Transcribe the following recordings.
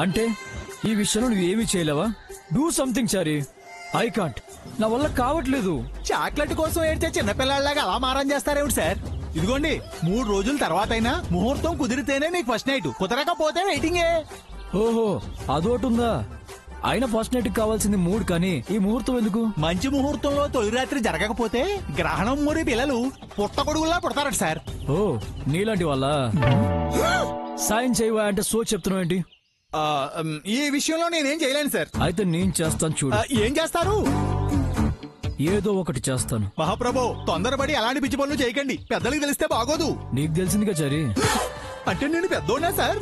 అంటే ఈ విషయంలో నువ్వేమీ చేయలేవా? Do something Chari. I can't, నా వల్ల కావట్లేదు. చాక్లెట్ కోసం ఏడ్చే చిన్నపిల్లలాగా అలా మారం చేస్తారేమిటి సార్? ఇదిగోండి 3 రోజుల తర్వాత అయినా ముహూర్తం కుదిరితేనే మీకు ఫస్ట్ నైట్, కుదరకపోతే వెయిటింగే. ఓహో, అదోటుందా? అయినా ఫస్ట్ నైట్ కావాల్సింది మూడ్, కానీ ఈ ముహూర్తం ఎందుకు? మంచి ముహూర్తంలో తొలి రాత్రి జరగకపోతే గ్రహణం మురి పిల్లలు పుట్టగొడుగులా పుడతారట సార్. ఓ, నీలాంటి వాళ్ళ సాయం చేయవా అంటే సో చెప్తున్నావు ఏంటి? ఈ విషయంలో నేనేం చేయలేను సార్. అయితే నేను చేస్తాను చూడు. ఏం చేస్తారు? ఏదో ఒకటి చేస్తాను. మహాప్రభు, తొందరపడి అలాంటి పిచ్చి పనులు చేయకండి, పెద్దలకు తెలిస్తే బాగోదు. నీకు తెలిసిందిగా చారీ. అంటే నేను పెద్దోడా సార్?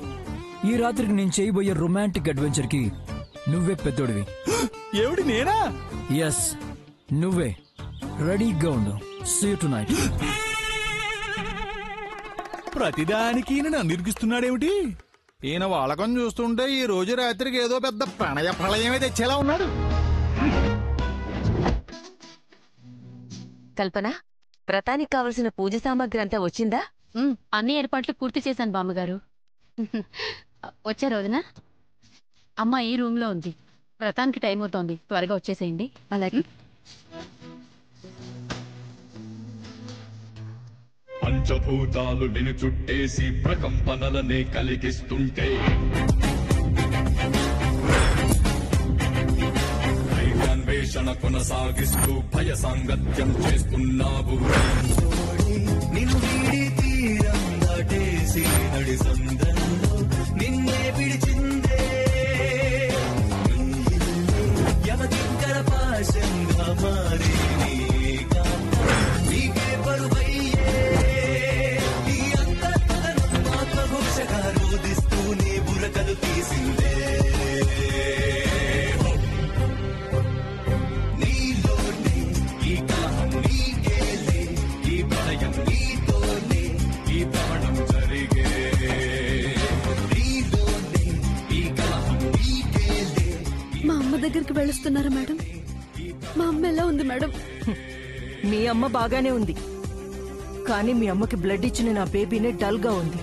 ఈ రాత్రికి నేను చేయబోయే రొమాంటిక్ అడ్వెంచర్ కి నువ్వే పెద్దోడివి. ఏమిటి, నేనా? ఎస్, నువ్వే. రెడీగా ఉండు. See you tonight. ప్రతిదానికి నన్ను ఇరికిస్తున్నాడేమిటి? ఈయన వాలకం చూస్తుంటే ఈ రోజు రాత్రికి ఏదో పెద్ద ప్రణయ ప్రళయమే తెచ్చేలా ఉన్నాడు. కల్పన, వ్రతానికి కావలసిన పూజ సామాగ్రి అంతా వచ్చిందా? అన్ని ఏర్పాట్లు పూర్తి చేశాను బామ్మగారు. వచ్చే రోజున అమ్మ ఈ రూమ్ లో ఉంది. వ్రతానికి టైం అవుతోంది, త్వరగా వచ్చేసేయండి. అలాగే. పంచభూతాలు నిన్ను చుట్టేసి ప్రకంపనలనే కలిగిస్తుంటే ధైర్యాన్వేషణ కొనసాగిస్తూ భయ సాంగత్యం చేస్తున్నావు. నిన్ను వీడి తీరం దాటేసి నడి సంద్రంలో నిన్నే పిడిచిందే యమకింకర పాశంగా మారి నీకే పరువయ్యే ఈ అంతర్గతం ఆత్మఘోషగా రోధిస్తూ నీ బురకలు తీసిందే. నీలోనే ఈ కలహం నీకేలే, ఈ ప్రళయం నీతోనే ఈ భ్రమణం జరిగే. నీలోనే ఈ కలహం నీకేలే. మా అమ్మ దగ్గరికి వెళుస్తున్నారా మేడం? మా అమ్మ ఎలా ఉంది మేడం? మీ అమ్మ బాగానే ఉంది, కానీ మీ అమ్మకి బ్లడ్ ఇచ్చిన నా బేబీనే డల్ గా ఉంది.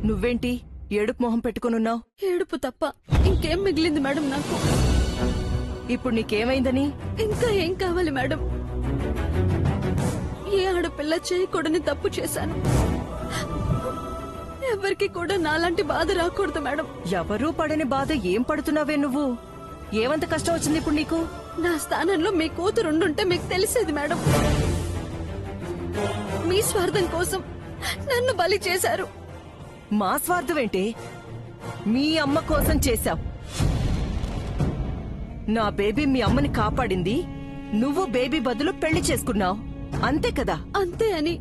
నువ్వేంటి ఏడుపు మొహం పెట్టుకునున్నావు? ఏడుపు తప్ప ఇంకేం మిగిలింది మేడం నాకు? ఇప్పుడు నీకేమైందని? ఇంకా ఏం కావాలి మేడం? ఏ ఆడపిల్ల చేయకూడని తప్పు చేశాను. ఎవరికి కూడా నాలాంటి బాధ రాకూడదు మేడం. ఎవరూ పడని బాధ ఏం పడుతున్నావే నువ్వు? ఏమంత కష్టం వచ్చింది ఇప్పుడు నీకు? నా స్థానంలో మీ కూతురుండుంటే మీకు తెలిసేది మేడం. మీ స్వార్థం కోసం నన్ను బలి చేశారు. మా స్వార్థం ఏంటి? మీ అమ్మ కోసం చేశావు. నా బేబీ మీ అమ్మని కాపాడింది, నువ్వు బేబీ బదులు పెళ్లి చేసుకున్నావు, అంతే కదా? అంతే అని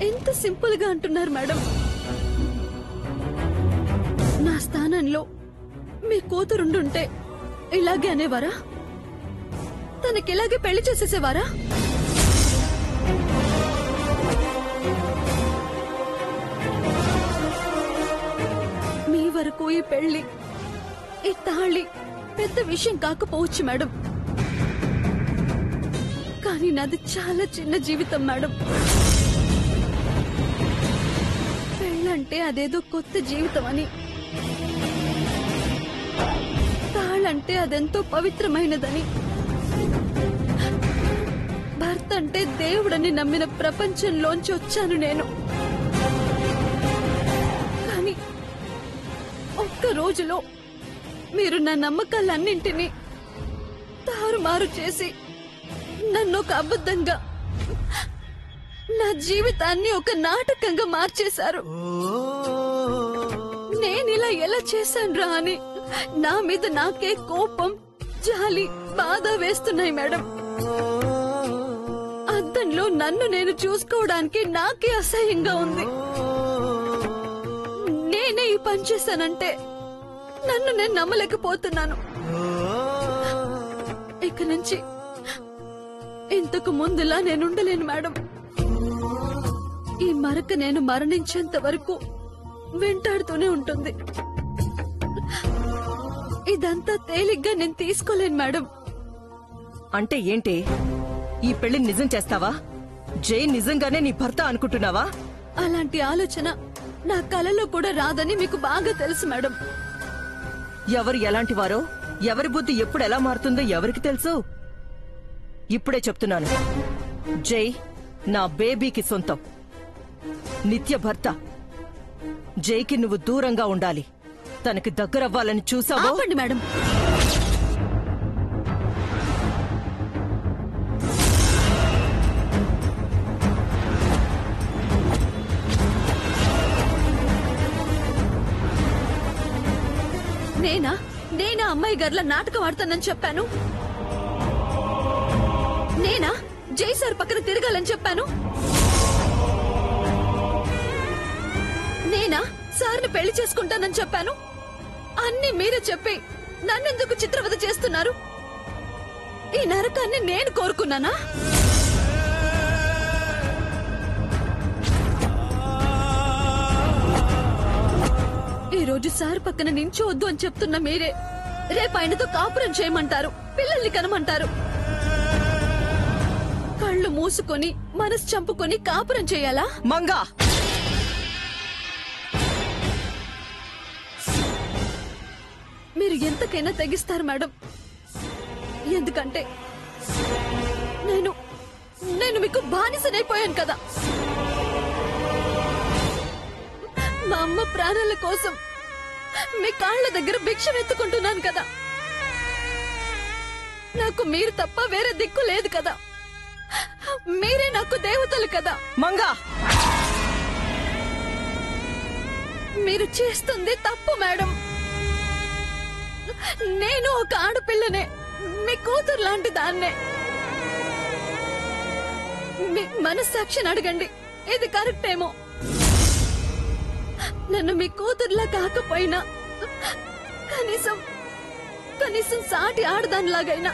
ఎంత సింపుల్ గా అంటున్నారు మేడం. నా స్థానంలో మీ కూతురుండుంటే ఇలాగే అనేవారా? తనకి ఇలాగే పెళ్లి చేసేసేవారా? మీ వరకు ఈ పెళ్లి, ఈ తాళి పెద్ద విషయం కాకపోవచ్చు మేడం, కానీ నాది చాలా చిన్న జీవితం మేడం. పెళ్ళంటే అదేదో కొత్త జీవితం అని, తాళంటే అదెంతో పవిత్రమైనదని, భర్త అంటే దేవుడని నమ్మిన ప్రపంచంలోంచి వచ్చాను నేను. కానీ ఒక్క రోజులో మీరు నా నమ్మకాలన్నింటినీ తారుమారు చేసి నన్ను ఒక అబద్ధంగా, నా జీవితాన్ని ఒక నాటకంగా మార్చేశారు. నేనిలా ఎలా చేశానురా అని నా మీద నాకే కోపం, జాలి, బాధ వేస్తున్నాయి మేడం. అద్దంలో నన్ను నేను చూసుకోవడానికి నాకే అసహ్యంగా ఉంది. నేనే ఈ పని చేశానంటే నన్ను నేను నమ్మలేకపోతున్నాను. ఇక నుంచి ఇంతకు ముందులా నేనుండలేను మేడం. ఈ మరక నేను మరణించేంత వరకు వెంటాడుతూనే ఉంటుంది. ఇదంతా తేలిగ్గా నేను తీసుకోలేను మేడం. అంటే ఏంటి? ఈ పెళ్లి నిజం చేస్తావా? జై నిజంగానే నీ భర్త అనుకుంటున్నావా? అలాంటి ఆలోచన నా కలలో కూడా రాదని మీకు బాగా తెలుసు మేడం. ఎవరు ఎలాంటి వారో, ఎవరి బుద్ధి ఎప్పుడు ఎలా మారుతుందో ఎవరికి తెలుసు? ఇప్పుడే చెప్తున్నాను, జై నా బేబీకి సొంతం, నిత్య భర్త. జైకి నువ్వు దూరంగా ఉండాలి. తనకి దగ్గరవ్వాలని చూసావో? ఆపండి మేడం. నేనా అమ్మాయి గారిలా నాటకం ఆడతానని చెప్పాను? నేనా జై సార్ పక్కన తిరగాలని చెప్పాను? నేనా సార్ని పెళ్లి చేసుకుంటానని చెప్పాను? అన్ని మీరే చెప్పి నన్నెందుకు చిత్రవద చేస్తున్నారు? ఈ నరకాన్ని నేను కోరుకున్నానా? ఈ రోజు సార్ పక్కన నించోవద్దు అని చెప్తున్న మీరే రేపు ఆయనతో కాపురం చేయమంటారు, పిల్లల్ని కనమంటారు. కళ్ళు మూసుకొని మనసు చంపుకొని కాపురం చేయాలా? మంగా, మీరు ఎంతకైనా తెగిస్తారు మేడం. ఎందుకంటే నేను మీకు బానిసనైపోయాను కదా. మా అమ్మ ప్రాణాల కోసం మీ కాళ్ల దగ్గర భిక్ష ఎత్తుకుంటున్నాను కదా. నాకు మీరు తప్ప వేరే దిక్కు లేదు కదా. మీరే నాకు దేవతలు కదా. మంగా, మీరు చేస్తుంది తప్పు మేడం. నేను ఒక ఆడపిల్లనే, మీ కూతురు లాంటి దాన్నే. మీ మనస్సాక్షిని అడగండి, ఇది కరెక్ట్ ఏమో. నన్ను మీ కూతురులా కాకపోయినా కనీసం సాటి ఆడదానిలాగైనా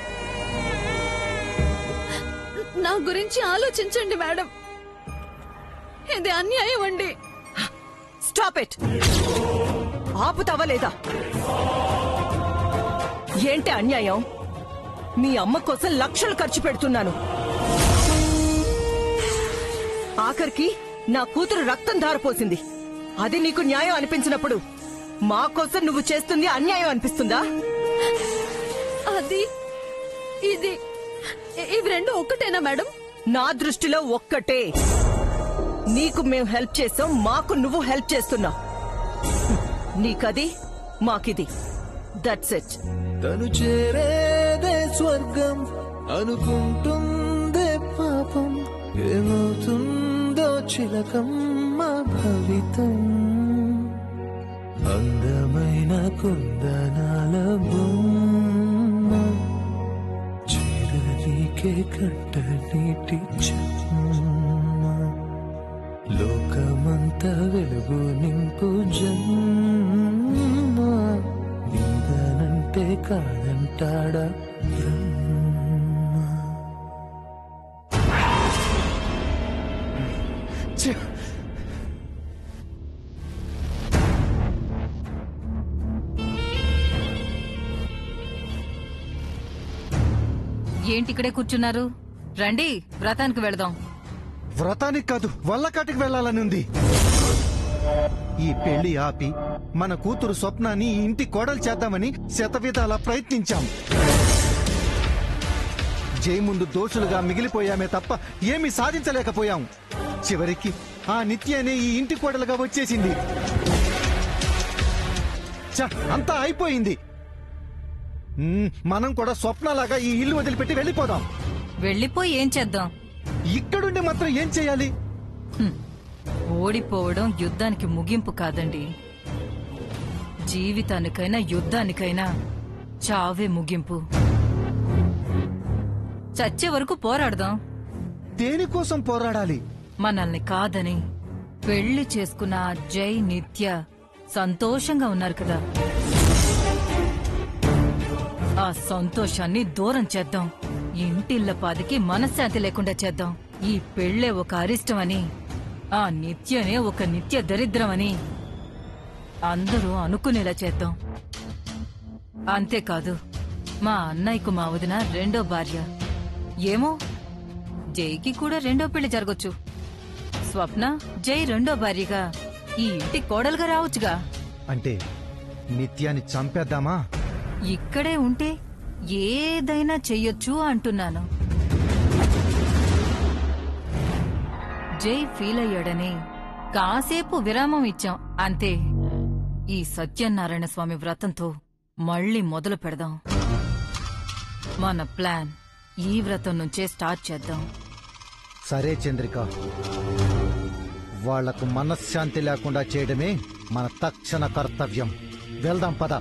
నా గురించి ఆలోచించండి మేడం. ఇది అన్యాయం అండి. Stop it. ఆపుతావా లేదా? ఏంటి అన్యాయం? మీ అమ్మ కోసం లక్షలు ఖర్చు పెడుతున్నాను. ఆఖరికి నా కూతురు రక్తం ధారపోసింది. అది నీకు న్యాయం అనిపించినప్పుడు మా కోసం నువ్వు చేస్తుంది అన్యాయం అనిపిస్తుందా? అది ఇది ఇవి రెండు ఒక్కటేనా మేడం? నా దృష్టిలో ఒక్కటే. నీకు మేము హెల్ప్ చేసాం, మాకు నువ్వు హెల్ప్ చేస్తున్నావు. నీకది, మాకిది. That's it. తను చేరేదే స్వర్గం అనుకుంటుందే పాపం. ఏమవుతుందో చిలకమ్మ భవితం. అందమైన కుందనాల బొమ్మ చిరనీకే కంట నీటి చెమ్మ. లోకమంత వెలుగు నింపు జన్మ. నీదనంటే కాదంటాడా బ్రహ్మ. ఏంటి ఇక్కడే కూర్చున్నారు? రండి, వ్రతానికి వెళదాం. వ్రతానికి కాదు, వల్లకాటికి వెళ్లాలని ఉంది. ఈ పెళ్లి ఆపి మన కూతురు స్వప్నాన్ని ఈ ఇంటి కోడలు చేద్దామని శతవిధాలా ప్రయత్నించాం. జై ముందు దోషులుగా మిగిలిపోయామే తప్ప ఏమీ సాధించలేకపోయాం. చివరికి ఆ నిత్య అనే ఈ ఇంటి కోడలుగా వచ్చేసింది. అంతా అయిపోయింది. మనం కూడా స్వప్నలాగా ఈ ఇల్లు వదిలిపెట్టి వెళ్ళిపోదాం. వెళ్ళిపోయి ఏం చేద్దాం? ఇక్కడుండి మాత్రం ఏం చేయాలి? ఓడిపోవడం యుద్ధానికి ముగింపు కాదండి. జీవితానికైనా యుద్ధానికైనా చావే ముగింపు. చచ్చే వరకు పోరాడదాం. దేనికోసం పోరాడాలి? మనల్ని కాదని పెళ్లి చేసుకున్న ఆ జై నిత్య సంతోషంగా ఉన్నారు కదా. ఆ సంతోషాన్ని దూరం చేద్దాం. ఇంటిల్లపాదికి మనశ్శాంతి లేకుండా చేద్దాం. ఈ పెళ్లే ఒక అరిష్టమని, ఆ నిత్యనే ఒక నిత్య దరిద్రమని అందరూ అనుకునేలా చేద్దాం. అంతేకాదు మా అన్నయ్యకు మా వదిన రెండో భార్య. ఏమో, జైకి కూడా రెండో పెళ్లి జరగొచ్చు. స్వప్న జై రెండో భార్యగా ఈ ఇంటి కోడలుగా రావచ్చుగా. అంటే నిత్యాన్ని చంపేద్దామా? ఇక్కడే ఉంటే ఏదైనా చెయ్యొచ్చు అంటున్నాను. జై ఫీల్ అయ్యాడని కాసేపు విరామం ఇచ్చాం అంతే. ఈ సత్యనారాయణ స్వామి వ్రతంతో మళ్ళీ మొదలు పెడదాం. మన ప్లాన్ ఈ వ్రతం నుంచే స్టార్ట్ చేద్దాం. సరే చంద్రిక, వాళ్లకు మనశ్శాంతి లేకుండా చేయడమే మన తక్షణ కర్తవ్యం. వెళ్దాం పద.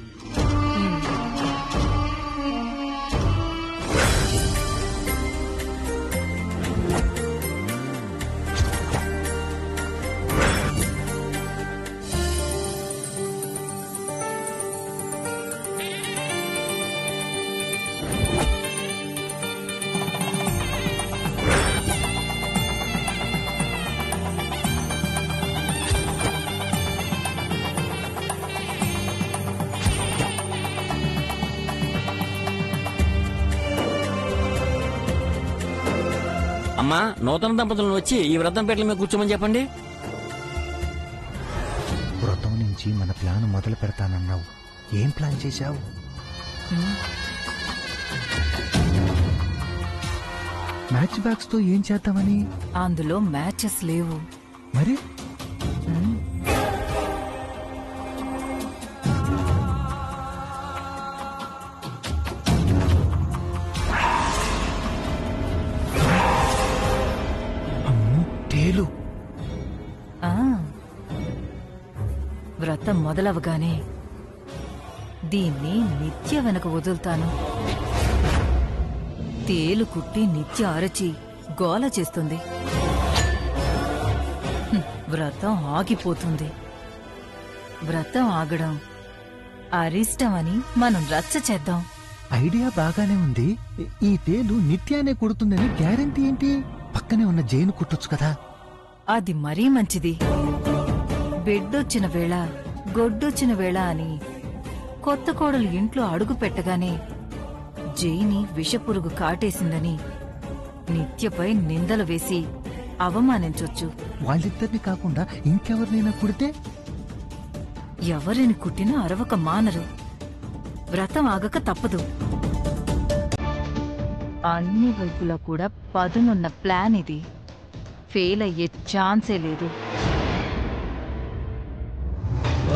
అమ్మా, నూతన దంపతులను వచ్చి ఈ వ్రతం పీటల మీద కూర్చోమని చెప్పండి. వ్రతం నుంచి మన ప్లాన్ మొదలు పెడతానన్నావు. ఏం ప్లాన్ చేశావు? మ్యాచ్ బ్యాగ్స్ తో ఏం చేద్దామని? అందులో మ్యాచెస్ లేవు. మరి తేలు. వ్రతం మొదలవగానే దీన్ని నిత్య వెనక వదులుతాను. తేలు కుట్టి నిత్య అరచి గోల చేస్తుంది. వ్రతం ఆగిపోతుంది. వ్రతం ఆగడం అరిష్టమని మనం రచ్చ చేద్దాం. ఐడియా బాగానే ఉంది. ఈ తేలు నిత్యానే కుడుతుందని గ్యారెంటీ ఏంటి? పక్కనే ఉన్న జైలు కుట్టొచ్చు కదా. అది మరీ మంచిది. బెడ్డొచ్చిన వేళ గొడ్డొచ్చిన వేళ అని కొత్త కోడలు ఇంట్లో అడుగు పెట్టగానే జైని విషపురుగు కాటేసిందని నిత్యపై నిందలు వేసి అవమానించొచ్చు. వాళ్ళిద్దరిని కాకుండా ఇంకెవరినైనా కుడితే? ఎవరిని కుట్టినా అరవక మానరు. వ్రతం ఆగక తప్పదు. అన్ని వైపులా కూడా పదునున్న ప్లాన్ ఇది. ఫెయిల్ అయ్యే ఛాన్సే లేదు.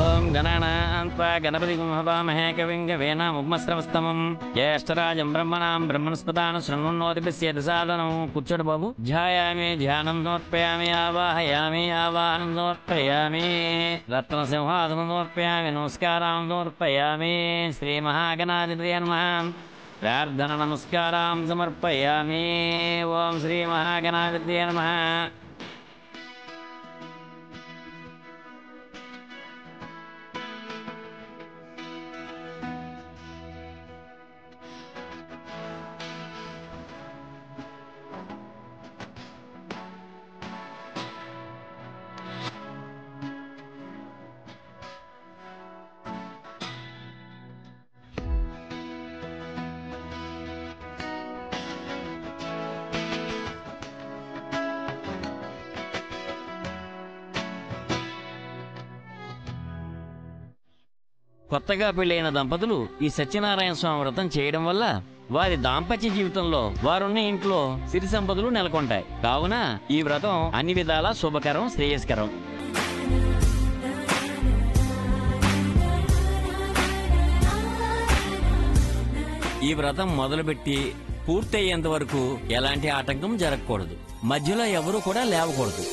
ఓం గణానాన్త్వా గణపతిం హవామహే కవిం కవీనాముపమశ్రవస్తమం జ్యేష్ఠరాజం బ్రహ్మణాం బ్రహ్మణస్పదాన శృణ్వన్నోతిభిస్యేత సాధనం. కూర్చోడు బాబు. ధ్యాయామి ధ్యానం సమర్పయామి, ఆవాహయామి ఆవాహనం సమర్పయామి, రత్నసింహాసనం సమర్పయామి, నమస్కారం సమర్పయామి. శ్రీ మహాగణాధిపతయే నమః. ప్రార్థన నమస్కారం సమర్పయామి. ఓం శ్రీ మహాగణాధిపతయే నమః. కొత్తగా పెళ్లైన దంపతులు ఈ సత్యనారాయణ స్వామి వ్రతం చేయడం వల్ల వారి దాంపత్య జీవితంలో వారున్న ఇంట్లో సిరి సంపదలు నెలకొంటాయి. కావున ఈ వ్రతం అన్ని విధాలా శుభకరం, శ్రేయస్కరం. ఈ వ్రతం మొదలుపెట్టి పూర్తయ్యేంత వరకు ఎలాంటి ఆటంకం జరగకూడదు. మధ్యలో ఎవరూ కూడా లేవకూడదు.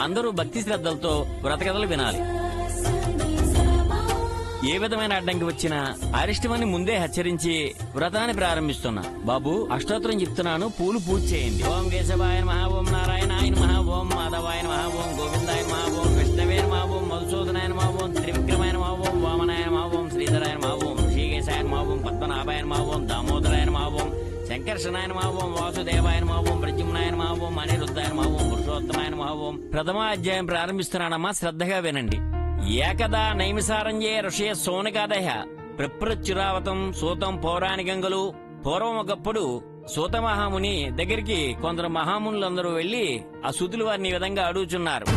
అందరూ భక్తి శ్రద్ధలతో వ్రతకథలు వినాలి. ఏ విధమైన అడ్డంకి వచ్చినా అరిష్టమని ముందే హెచ్చరించి వ్రతాన్ని ప్రారంభిస్తున్నా. బాబు, అష్టోత్తరం చెప్తున్నాను, పూలు పూజ చేయండి. ఓం కేశవాయ నమః, ఓం నారాయణాయ నమః, ఓం మాధవాయ నమః, ఓం గోవిందాయ నమః, ఓం విష్ణవే నమః, ఓం మధుసూదనాయ నమః, ఓం త్రివిక్రమాయ నమః, ఓం వామనాయ నమః, ఓం శ్రీధరాయ నమః, ఓం ఋషికేశాయ నమః, ఓం పద్మనాభాయ నమః, ఓం దామోదరాయ నమః, ఓం శంకర్షణాయ నమః, ఓం వాసుదేవాయ నమః, ఓం ప్రద్యుమ్నాయ నమః, ఓం అనిరుద్ధాయ నమః, ఓం పురుషోత్తమాయ నమః, ఓం. ప్రథమ అధ్యాయం ప్రారంభిస్తున్నానమ్మా, శ్రద్ధగా వినండి. ఏకదా నైమిసారంజే ఋషయ సోనకాదయ ప్రప్రచురావతం సూతం పౌరాణికంగలు. పూర్వం ఒకప్పుడు సూత మహాముని దగ్గరికి కొందరు మహామునులందరూ వెళ్లి ఆ సూతులు వారిని ఈ విధంగా అడుగుచున్నారు.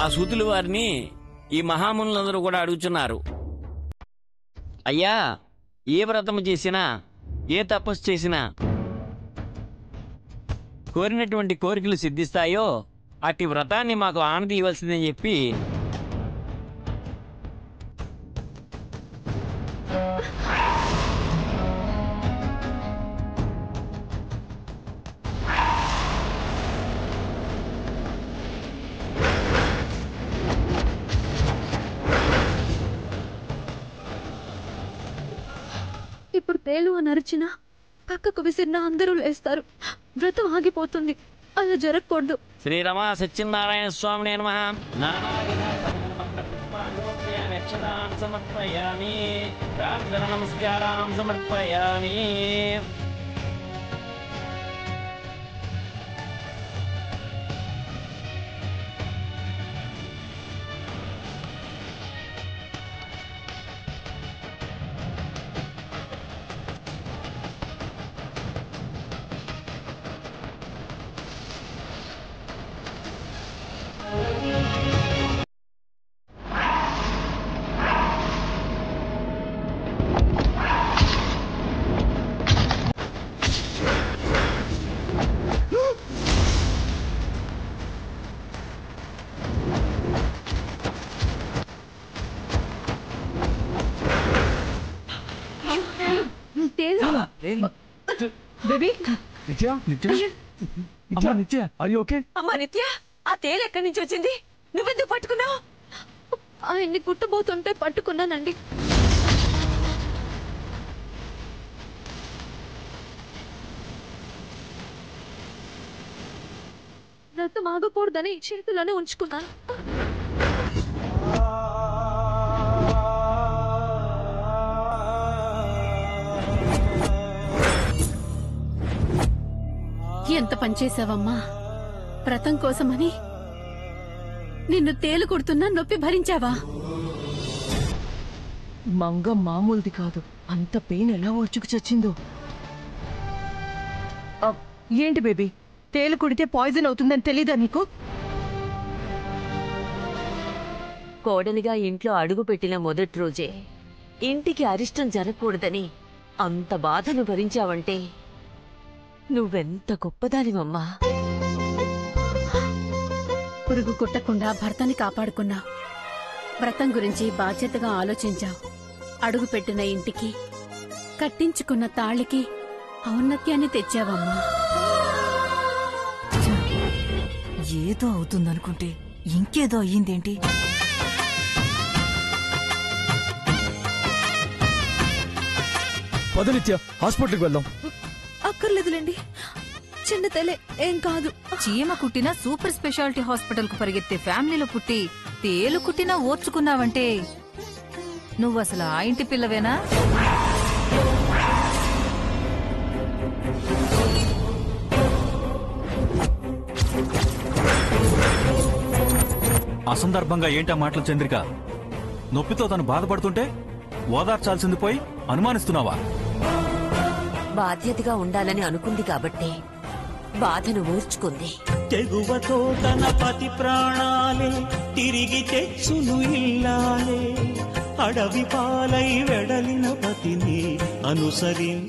ఆ సూతులు వారిని ఈ మహామునులందరూ కూడా అడుగుతున్నారు, అయ్యా ఏ వ్రతము చేసినా ఏ తపస్సు చేసినా కోరినటువంటి కోరికలు సిద్ధిస్తాయో అట్టి వ్రతాన్ని మాకు ఆనతి ఇవ్వాల్సిందని చెప్పి ఇప్పుడు తేలు అని అరిచినా పక్కకు విసిరినా అందరూ లేస్తారు. వ్రతం ఆగిపోతుంది. అలా జరగకూడదు. శ్రీరమ సత్యనారాయణ స్వామినే నమః. సమర్పయామి ప్రార్థన నమస్కారం సమర్పయామి. అమ్మా నిత్య, ఆ తేలు ఎక్కడి నుంచి వచ్చింది? నువ్వెందుకు పట్టుకున్నావు? ఆయన్ని కుట్టబోతుంటే పట్టుకున్నానండి. వ్రతం ఆగకూడదని చేతిలోనే ఉంచుకున్నాను. ఎంత పనిచేశావమ్మా! వ్రతం కోసమని నిన్ను తేలు కొడుతున్నా నొప్పి భరించావా? మంగ మామూలుది కాదు. అంత పెయిన్ ఎలా ఓర్చుకు చచ్చిందో. ఏంటి బేబీ, తేలు కుడితే పాయిజన్ అవుతుందని తెలీదా నీకు? కోడలిగా ఇంట్లో అడుగు పెట్టిన మొదటి రోజే ఇంటికి అరిష్టం జరగకూడదని అంత బాధను భరించావంటే నువ్వెంత గొప్పదానివమ్మా. పురుగు కుట్టకుండా భర్తని కాపాడుకున్నావు. వ్రతం గురించి బాధ్యతగా ఆలోచించావు. అడుగు పెట్టిన ఇంటికి, కట్టించుకున్న తాళికి ఔన్నత్యాన్ని తెచ్చావమ్మా. ఏదో అవుతుందనుకుంటే ఇంకేదో అయ్యిందేంటి? పద నిత్య, హాస్పిటల్కి వెళ్దాం. అక్కర్లేదులేండి, చిన్న తలే, ఏం కాదు. చీమ కుట్టినా సూపర్ స్పెషాలిటీ హాస్పిటల్ కు పరిగెత్తే ఫ్యామిలీలో పుట్టి తేలు కుట్టినా ఓర్చుకున్నావంటే నువ్వసలు ఆ ఇంటి పిల్లవేనా? అసందర్భంగా ఏంటా మాటలు చంద్రిక? నొప్పితో తను బాధపడుతుంటే ఓదార్చాల్సింది పోయి అనుమానిస్తున్నావా? బాధ్యతగా ఉండాలని అనుకుంది కాబట్టి బాధను ఊర్చుకుంది. తెగువతో తన పతి ప్రాణాలే తిరిగి తెచ్చును ఇల్లాలే, అడవి పాలై వెడలిన పతిని అనుసరించి